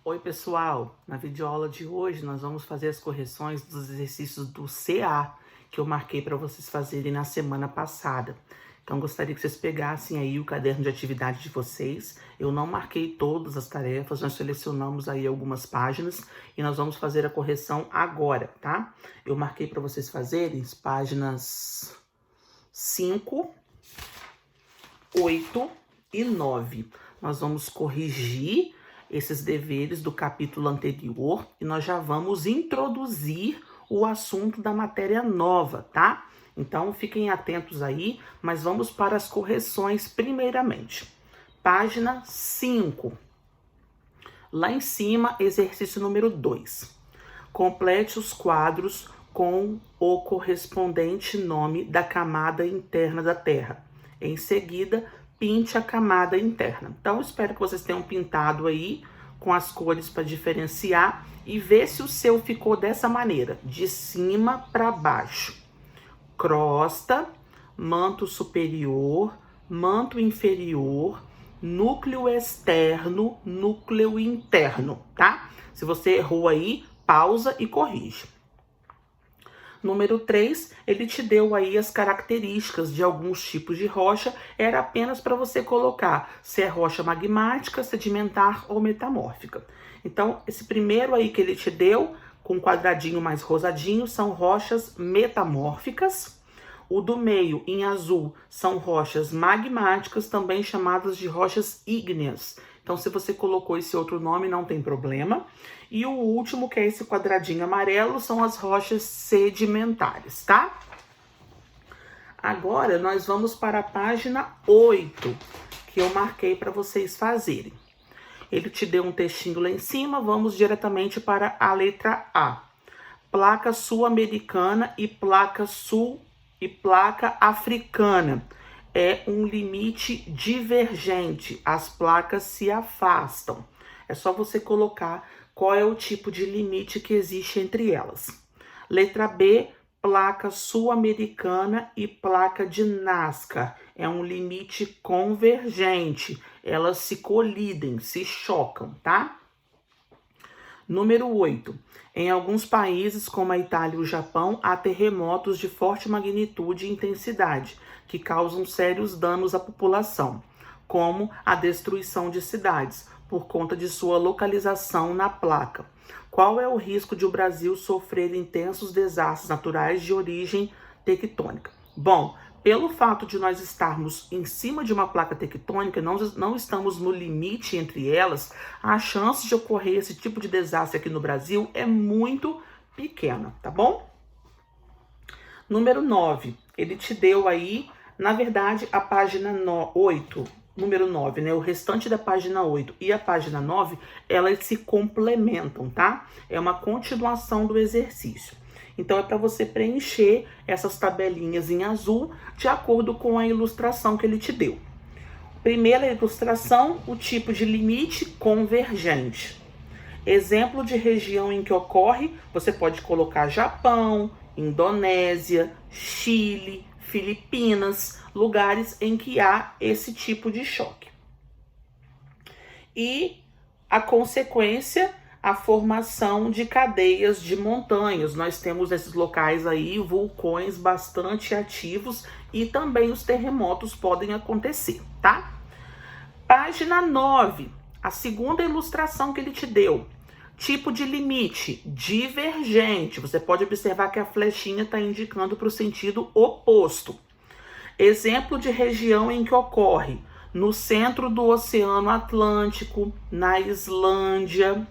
Oi pessoal, na videoaula de hoje nós vamos fazer as correções dos exercícios do CA que eu marquei para vocês fazerem na semana passada. Então gostaria que vocês pegassem aí o caderno de atividade de vocês. Eu não marquei todas as tarefas, nós selecionamos aí algumas páginas e nós vamos fazer a correção agora, tá? Eu marquei para vocês fazerem as páginas 5, 8 e 9. Nós vamos corrigir esses deveres do capítulo anterior e nós já vamos introduzir o assunto da matéria nova, tá? Então fiquem atentos aí, mas vamos para as correções primeiramente. Página 5. Lá em cima, exercício número 2. Complete os quadros com o correspondente nome da camada interna da Terra. Em seguida, pinte a camada interna. Então, espero que vocês tenham pintado aí com as cores para diferenciar e ver se o seu ficou dessa maneira, de cima para baixo. Crosta, manto superior, manto inferior, núcleo externo, núcleo interno, tá? Se você errou aí, pausa e corrige. Número 3, ele te deu aí as características de alguns tipos de rocha, era apenas para você colocar se é rocha magmática, sedimentar ou metamórfica. Então, esse primeiro aí que ele te deu, com um quadradinho mais rosadinho, são rochas metamórficas. O do meio, em azul, são rochas magmáticas, também chamadas de rochas ígneas. Então, se você colocou esse outro nome, não tem problema. E o último, que é esse quadradinho amarelo, são as rochas sedimentares, tá? Agora, nós vamos para a página 8, que eu marquei para vocês fazerem. Ele te deu um textinho lá em cima, vamos diretamente para a letra A. Placa sul-americana e placa africana. É um limite divergente, as placas se afastam. É só você colocar qual é o tipo de limite que existe entre elas. Letra B, placa sul-americana e placa de Nazca. É um limite convergente, elas se colidem, se chocam, tá? Número 8. Em alguns países, como a Itália e o Japão, há terremotos de forte magnitude e intensidade, que causam sérios danos à população, como a destruição de cidades, por conta de sua localização na placa. Qual é o risco de o Brasil sofrer intensos desastres naturais de origem tectônica? Bom, pelo fato de nós estarmos em cima de uma placa tectônica, não estamos no limite entre elas, a chance de ocorrer esse tipo de desastre aqui no Brasil é muito pequena, tá bom? Número 9, ele te deu aí, na verdade, a página 8, número 9, né? O restante da página 8 e a página 9, elas se complementam, tá? É uma continuação do exercício. Então, é para você preencher essas tabelinhas em azul de acordo com a ilustração que ele te deu. Primeira ilustração, o tipo de limite convergente. Exemplo de região em que ocorre, você pode colocar Japão, Indonésia, Chile, Filipinas, lugares em que há esse tipo de choque. E a consequência, a formação de cadeias de montanhas. Nós temos nesses locais aí vulcões bastante ativos e também os terremotos podem acontecer, tá? Página 9, a segunda ilustração que ele te deu. Tipo de limite, divergente. Você pode observar que a flechinha está indicando para o sentido oposto. Exemplo de região em que ocorre no centro do Oceano Atlântico, na Islândia.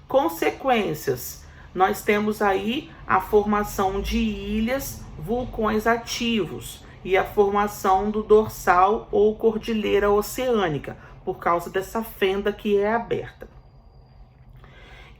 Consequências, nós temos aí a formação de ilhas, vulcões ativos e a formação do dorsal ou cordilheira oceânica, por causa dessa fenda que é aberta.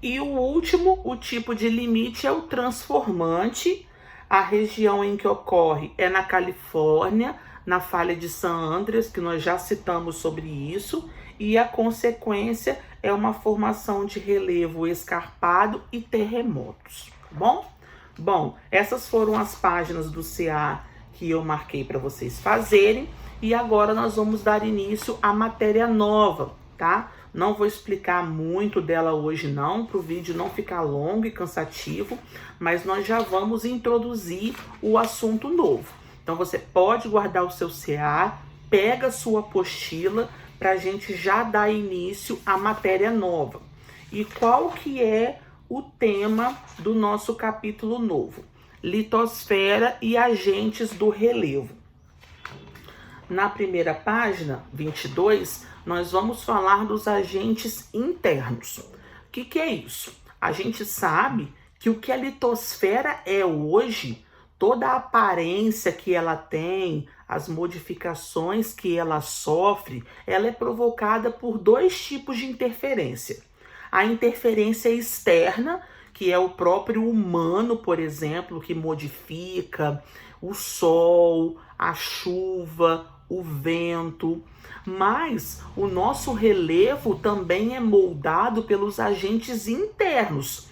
E o último, o tipo de limite é o transformante. A região em que ocorre é na Califórnia, na falha de San Andreas, que nós já citamos sobre isso, e a consequência é uma formação de relevo escarpado e terremotos, tá bom? Bom, essas foram as páginas do CA que eu marquei para vocês fazerem, e agora nós vamos dar início à matéria nova, tá? Não vou explicar muito dela hoje não, para o vídeo não ficar longo e cansativo, mas nós já vamos introduzir o assunto novo. Então você pode guardar o seu CA, pega a sua apostila para a gente já dar início à matéria nova. E qual que é o tema do nosso capítulo novo? Litosfera e agentes do relevo. Na primeira página, 22, nós vamos falar dos agentes internos. O que é isso? A gente sabe que o que a litosfera é hoje, toda a aparência que ela tem, as modificações que ela sofre, ela é provocada por dois tipos de interferência. A interferência externa, que é o próprio humano, por exemplo, que modifica o sol, a chuva, o vento, mas o nosso relevo também é moldado pelos agentes internos,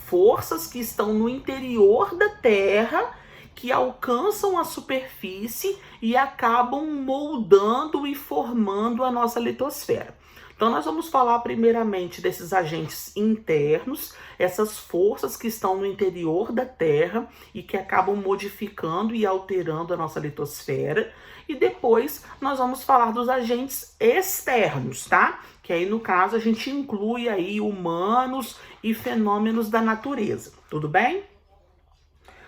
forças que estão no interior da Terra, que alcançam a superfície e acabam moldando e formando a nossa litosfera. Então nós vamos falar primeiramente desses agentes internos, essas forças que estão no interior da Terra e que acabam modificando e alterando a nossa litosfera. E depois nós vamos falar dos agentes externos, tá? Que aí no caso a gente inclui aí humanos e fenômenos da natureza, tudo bem?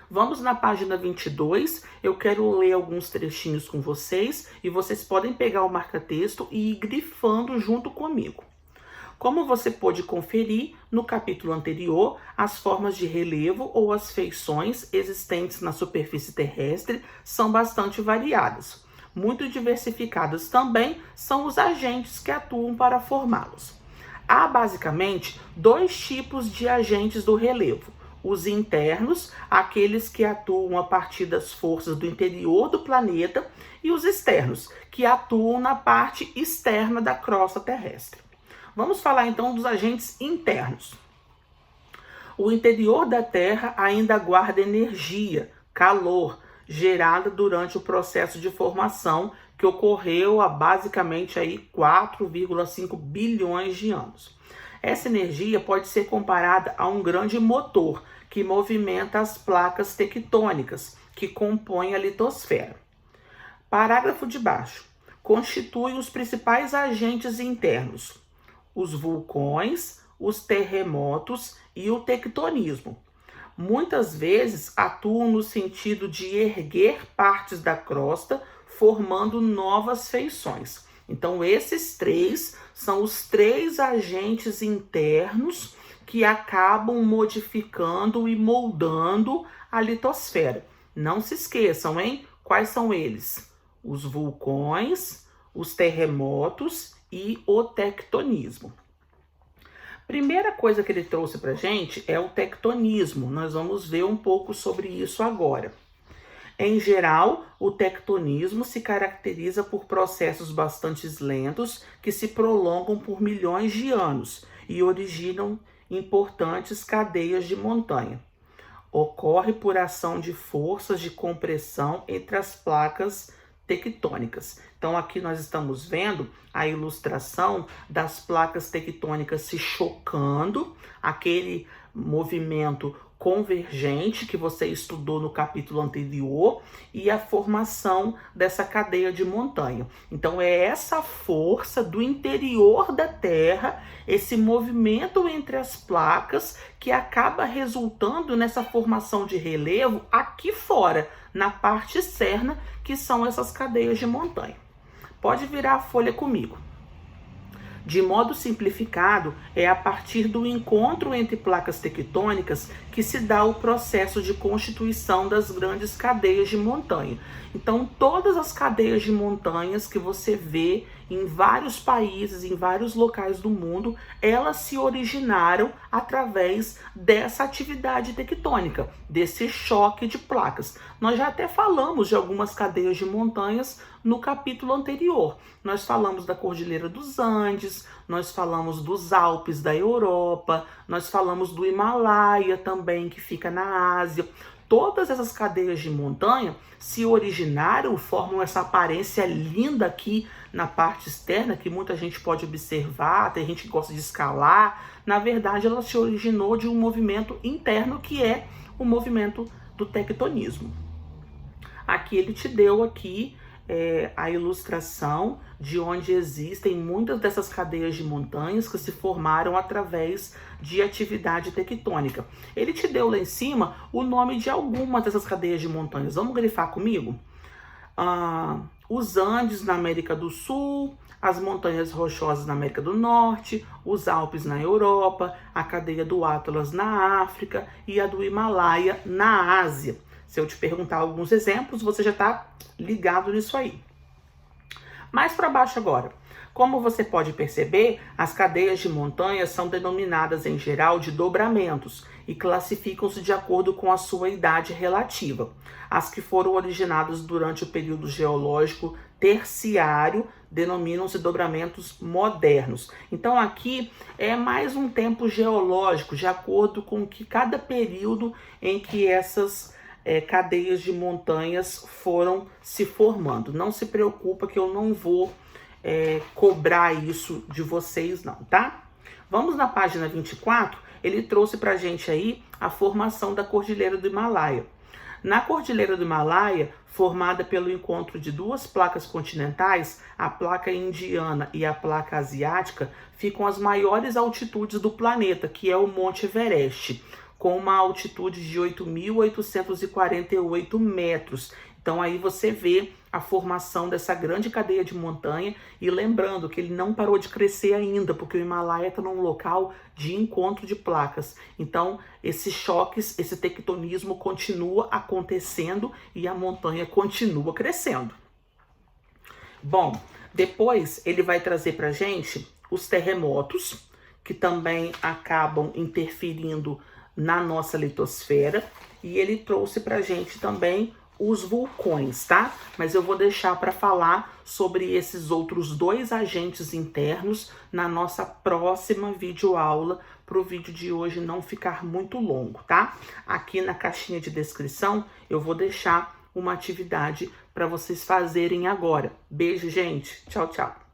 Vamos na página 22, eu quero ler alguns trechinhos com vocês e vocês podem pegar o marca-texto e ir grifando junto comigo. Como você pôde conferir no capítulo anterior, as formas de relevo ou as feições existentes na superfície terrestre são bastante variadas. Muito diversificadas também são os agentes que atuam para formá-los. Há basicamente dois tipos de agentes do relevo. Os internos, aqueles que atuam a partir das forças do interior do planeta, e os externos, que atuam na parte externa da crosta terrestre. Vamos falar então dos agentes internos. O interior da Terra ainda guarda energia, calor, gerada durante o processo de formação que ocorreu há basicamente aí 4,5 bilhões de anos. Essa energia pode ser comparada a um grande motor que movimenta as placas tectônicas que compõem a litosfera. Parágrafo de baixo. Constituem os principais agentes internos: os vulcões, os terremotos e o tectonismo. Muitas vezes atuam no sentido de erguer partes da crosta, formando novas feições. Então, esses três são os três agentes internos que acabam modificando e moldando a litosfera. Não se esqueçam, hein? Quais são eles? Os vulcões, os terremotos e o tectonismo. Primeira coisa que ele trouxe para a gente é o tectonismo. Nós vamos ver um pouco sobre isso agora. Em geral, o tectonismo se caracteriza por processos bastante lentos que se prolongam por milhões de anos e originam importantes cadeias de montanha. Ocorre por ação de forças de compressão entre as placas tectônicas. Então aqui nós estamos vendo a ilustração das placas tectônicas se chocando, aquele movimento convergente que você estudou no capítulo anterior e a formação dessa cadeia de montanha. Então é essa força do interior da Terra, esse movimento entre as placas que acaba resultando nessa formação de relevo aqui fora, na parte externa, que são essas cadeias de montanha. Pode virar a folha comigo. De modo simplificado, é a partir do encontro entre placas tectônicas que se dá o processo de constituição das grandes cadeias de montanha. Então, todas as cadeias de montanhas que você vê em vários países, em vários locais do mundo, elas se originaram através dessa atividade tectônica, desse choque de placas. Nós já até falamos de algumas cadeias de montanhas no capítulo anterior. Nós falamos da Cordilheira dos Andes, nós falamos dos Alpes da Europa, nós falamos do Himalaia também, que fica na Ásia. todas essas cadeias de montanha se originaram, formam essa aparência linda aqui na parte externa, que muita gente pode observar, tem gente que gosta de escalar. Na verdade, ela se originou de um movimento interno, que é o movimento do tectonismo. Aqui ele te deu aqui a ilustração de onde existem muitas dessas cadeias de montanhas que se formaram através de atividade tectônica. Ele te deu lá em cima o nome de algumas dessas cadeias de montanhas. Vamos grifar comigo? Os Andes na América do Sul, as montanhas rochosas na América do Norte, os Alpes na Europa, a cadeia do Atlas na África e a do Himalaia na Ásia. Se eu te perguntar alguns exemplos, você já está ligado nisso aí. Mais para baixo agora. Como você pode perceber, as cadeias de montanhas são denominadas em geral de dobramentos e classificam-se de acordo com a sua idade relativa. As que foram originadas durante o período geológico terciário denominam-se dobramentos modernos. Então aqui é mais um tempo geológico, de acordo com que cada período em que essas cadeias de montanhas foram se formando. Não se preocupa que eu não vou cobrar isso de vocês não, tá? Vamos na página 24, ele trouxe pra gente aí a formação da Cordilheira do Himalaia. Na Cordilheira do Himalaia, formada pelo encontro de duas placas continentais, a placa indiana e a placa asiática, ficam as maiores altitudes do planeta, que é o Monte Everest, com uma altitude de 8.848 metros. Então aí você vê a formação dessa grande cadeia de montanha, e lembrando que ele não parou de crescer ainda, porque o Himalaia está num local de encontro de placas. Então esses choques, esse tectonismo continua acontecendo e a montanha continua crescendo. Bom, depois ele vai trazer para gente os terremotos, que também acabam interferindo na nossa litosfera, e ele trouxe pra gente também os vulcões, tá? Mas eu vou deixar para falar sobre esses outros dois agentes internos na nossa próxima videoaula, para o vídeo de hoje não ficar muito longo, tá? Aqui na caixinha de descrição eu vou deixar uma atividade para vocês fazerem agora. Beijo, gente. Tchau, tchau.